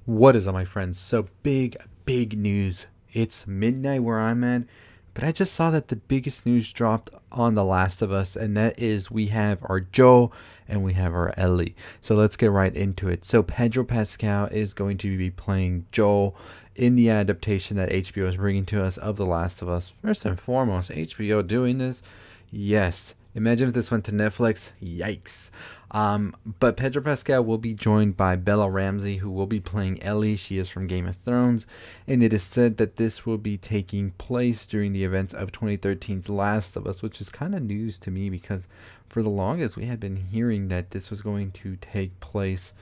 What is up, my friends? So big news. It's midnight where I'm at, but I just saw that the biggest news dropped on The Last of Us, and that is we have our Joel and we have our Ellie. So let's get right into it. So Pedro Pascal is going to be playing Joel in the adaptation that HBO is bringing to us of The Last of Us. First and foremost, HBO doing this? Yes. Imagine if this went to Netflix. Yikes. But Pedro Pascal will be joined by Bella Ramsey, who will be playing Ellie. She is from Game of Thrones, and it is said that this will be taking place during the events of 2013's Last of Us, which is kind of news to me because for the longest we had been hearing that this was going to take place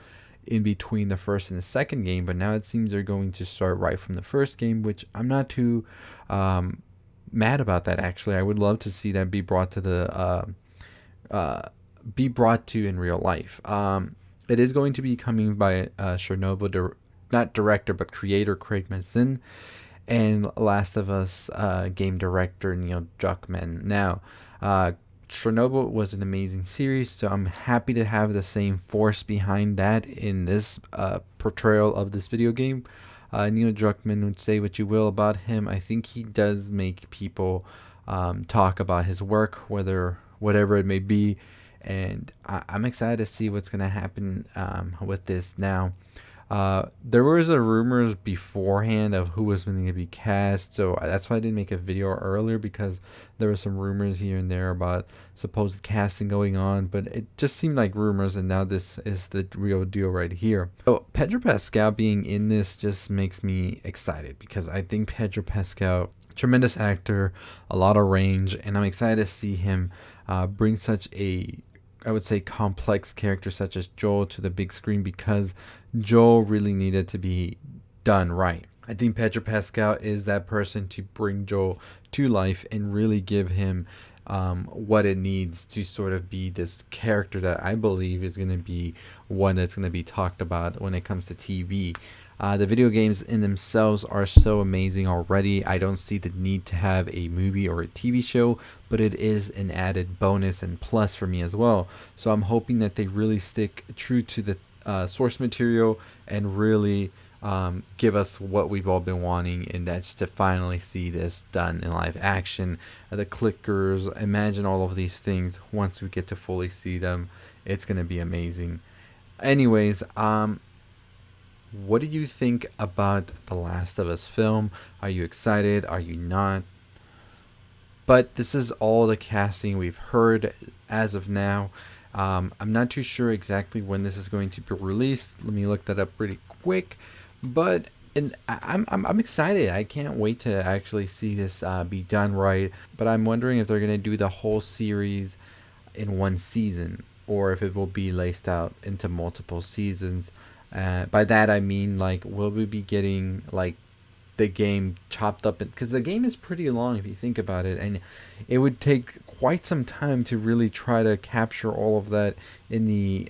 in between the first and the second game, but now it seems they're going to start right from the first game, which I'm not too mad about that. Actually, I would love to see that be brought to the be brought to in real life. It is going to be coming by Chernobyl, not director but creator Craig Mazin, and Last of Us game director Neil Druckmann. Now, Chernobyl was an amazing series, so I'm happy to have the same force behind that in this portrayal of this video game. Neil Druckmann, would say what you will about him. I think he does make people talk about his work, whatever it may be, and I'm excited to see what's gonna happen with this now. There was a rumors beforehand of who was going to be cast, so that's why I didn't make a video earlier because there were some rumors here and there about supposed casting going on, but it just seemed like rumors, and now this is the real deal right here. So Pedro Pascal being in this just makes me excited because I think Pedro Pascal, tremendous actor, a lot of range, and I'm excited to see him bring such a, I would say, complex character such as Joel to the big screen because Joel really needed to be done right. I think Pedro Pascal is that person to bring Joel to life and really give him what it needs to sort of be this character that I believe is going to be one that's going to be talked about when it comes to TV. The video games in themselves are so amazing already. I don't see the need to have a movie or a TV show, but it is an added bonus and plus for me as well. So I'm hoping that they really stick true to the source material and really give us what we've all been wanting, and that's to finally see this done in live action. The clickers, imagine all of these things once we get to fully see them. It's going to be amazing. Anyways, what do you think about the Last of Us film? Are you excited? Are you not? But this is all the casting we've heard as of now. I'm not too sure exactly when this is going to be released. Let me look that up pretty quick. But I'm excited. I can't wait to actually see this be done right. But I'm wondering if they're going to do the whole series in one season or if it will be laced out into multiple seasons. By that I mean, like, will we be getting like the game chopped up? Because the game is pretty long if you think about it, and it would take quite some time to really try to capture all of that in the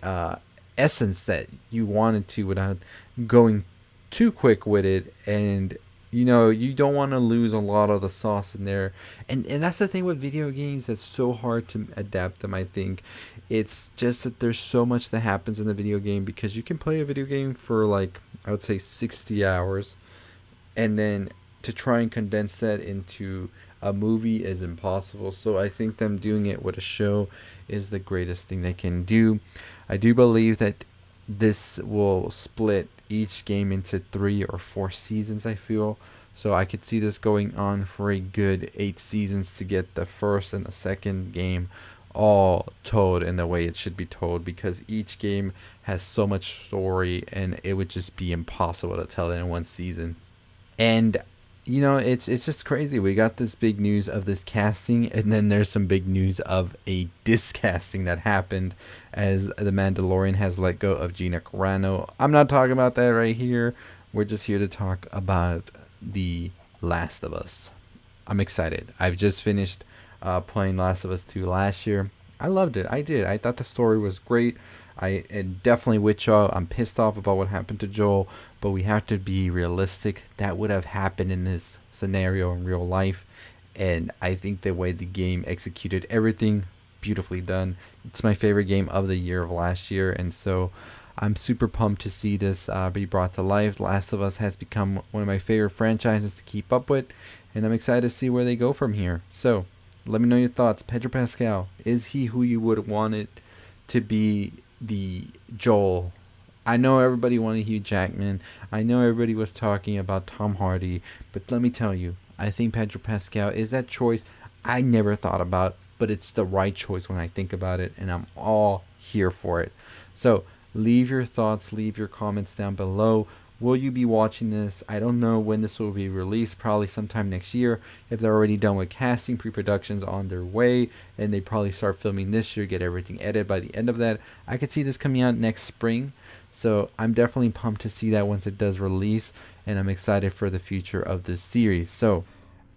essence that you wanted to without going too quick with it. And you don't want to lose a lot of the sauce in there, and that's the thing with video games that's so hard to adapt them. I think it's just that there's so much that happens in the video game because you can play a video game for, like, I would say 60 hours, and then to try and condense that into a movie is impossible. So I think them doing it with a show is the greatest thing they can do. I do believe that this will split each game into 3 or 4 seasons, I feel. So I could see this going on for a good 8 seasons to get the first and the second game all told in the way it should be told, because each game has so much story and it would just be impossible to tell it in one season. And it's just crazy. We got this big news of this casting, and then there's some big news of a discasting that happened as The Mandalorian has let go of Gina Carano. I'm not talking about that right here. We're just here to talk about The Last of Us. I'm excited. I've just finished playing Last of Us 2 last year. I loved it. I did. I thought the story was great. I and definitely with Joel. I'm pissed off about what happened to Joel, but we have to be realistic. That would have happened in this scenario in real life, and I think the way the game executed everything, beautifully done. It's my favorite game of the year of last year, and so I'm super pumped to see this be brought to life. Last of Us has become one of my favorite franchises to keep up with, and I'm excited to see where they go from here. So, let me know your thoughts. Pedro Pascal, is he who you would want it to be the Joel? I know everybody wanted Hugh Jackman. I know everybody was talking about Tom Hardy, but let me tell you, I think Pedro Pascal is that choice I never thought about, but it's the right choice when I think about it, and I'm all here for it. So, leave your thoughts, leave your comments down below. Will you be watching this? I don't know when this will be released, probably sometime next year. If they're already done with casting, pre-production's on their way, and they probably start filming this year, get everything edited by the end of that. I could see this coming out next spring. So I'm definitely pumped to see that once it does release, and I'm excited for the future of this series. So,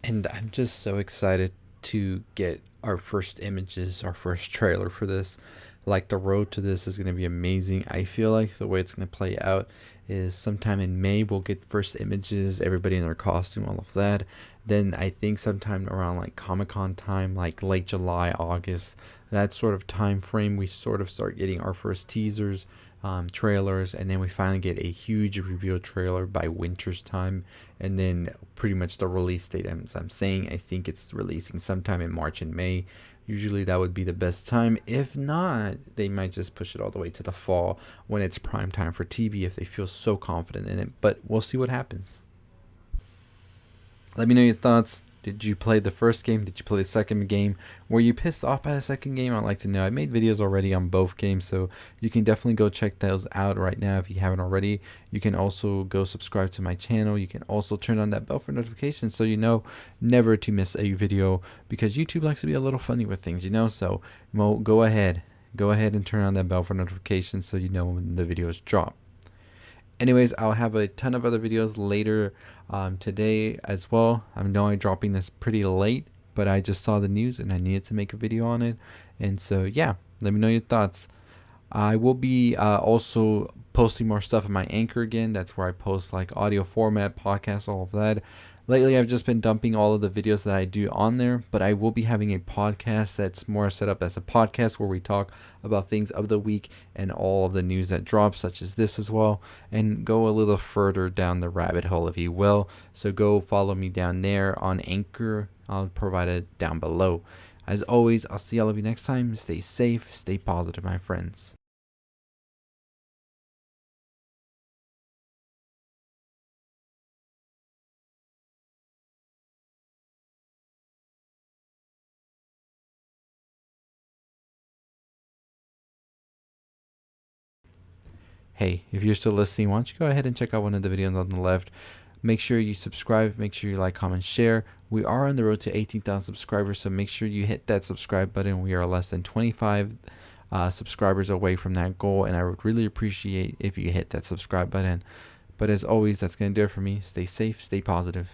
and I'm just so excited to get our first images, our first trailer for this. Like, the road to this is going to be amazing. I feel like the way it's going to play out is sometime in May we'll get first images, everybody in their costume, all of that. Then I think sometime around like Comic-Con time, like late July, August, that sort of time frame, we sort of start getting our first teasers, trailers, and then we finally get a huge reveal trailer by winter's time, and then pretty much the release date. As I'm saying, I think it's releasing sometime in March and May. Usually that would be the best time. If not, they might just push it all the way to the fall when it's prime time for TV if they feel so confident in it. But we'll see what happens. Let me know your thoughts. Did you play the first game? Did you play the second game? Were you pissed off by the second game? I'd like to know. I made videos already on both games, so you can definitely go check those out right now if you haven't already. You can also go subscribe to my channel. You can also turn on that bell for notifications so you know never to miss a video, because YouTube likes to be a little funny with things, so go ahead and turn on that bell for notifications so you know when the videos drop. Anyways, I'll have a ton of other videos later today as well. I know I'm dropping this pretty late, but I just saw the news and I needed to make a video on it. And so, yeah, let me know your thoughts. I will be also posting more stuff in my Anchor again. That's where I post like audio format, podcasts, all of that. Lately, I've just been dumping all of the videos that I do on there, but I will be having a podcast that's more set up as a podcast where we talk about things of the week and all of the news that drops, such as this as well, and go a little further down the rabbit hole, if you will. So go follow me down there on Anchor. I'll provide it down below. As always, I'll see all of you next time. Stay safe, stay positive, my friends. Hey, if you're still listening, why don't you go ahead and check out one of the videos on the left. Make sure you subscribe, make sure you like, comment, share. We are on the road to 18,000 subscribers, so make sure you hit that subscribe button. We are less than 25 subscribers away from that goal, and I would really appreciate if you hit that subscribe button. But as always, that's going to do it for me. Stay safe, stay positive.